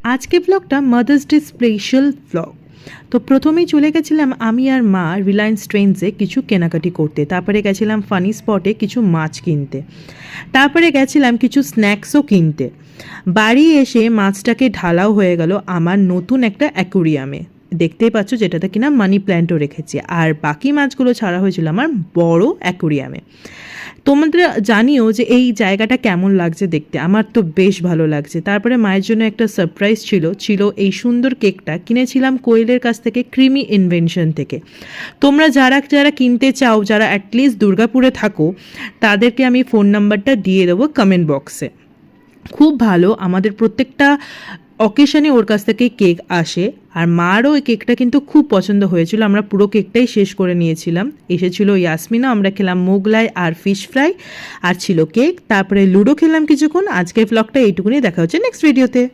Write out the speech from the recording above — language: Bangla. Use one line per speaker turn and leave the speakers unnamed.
আজকে ব্লগটা মাদার্স ডে স্পেশাল ব্লগ। তো প্রথমেই চলে গেছিলাম আমি আর মা রিলায়েন্স ট্রেন্ডসে কিছু কেনাকাটি করতে, তারপরে গেছিলাম ফানি স্পটে কিছু মাছ কিনতে, তারপরে গেছিলাম কিছু স্ন্যাক্সও কিনতে। বাড়ি এসে মাছটাকে ঢালাও হয়ে গেল আমার নতুন একটা অ্যাকুরিয়ামে, দেখতেই পাচ্ছ, যেটাতে কিনা মানি প্ল্যান্টও রেখেছি, আর বাকি মাছগুলো ছাড়া হয়েছিল আমার বড় অ্যাকুরিয়ামে। তোমাদের জানিও যে এই জায়গাটা কেমন লাগছে দেখতে, আমার তো বেশ ভালো লাগছে। তারপরে মায়ের জন্য একটা সারপ্রাইজ ছিল এই সুন্দর কেকটা, কিনেছিলাম কোয়েলের কাছ থেকে, ক্রিমি ইনভেনশন থেকে। তোমরা যারা যারা কিনতে চাও, যারা অ্যাটলিস্ট দুর্গাপুরে থাকো, তাদেরকে আমি ফোন নাম্বারটা দিয়ে দেবো কমেন্ট বক্সে। খুব ভালো, আমাদের প্রত্যেকটা অকেশনে ওর কাছ থেকে কেক আসে, আর মারও ওই কেকটা কিন্তু খুব পছন্দ হয়েছিল। আমরা পুরো কেকটাই শেষ করে নিয়েছিলাম। এসেছিল ইয়াসমিনা, আমরা খেলাম মোগলাই আর ফিশ ফ্রাই, আর ছিল কেক, তারপরে লুডো খেলাম কিছুক্ষণ। আজকের ব্লগটা এইটুকুনি, দেখা হচ্ছে নেক্সট ভিডিওতে।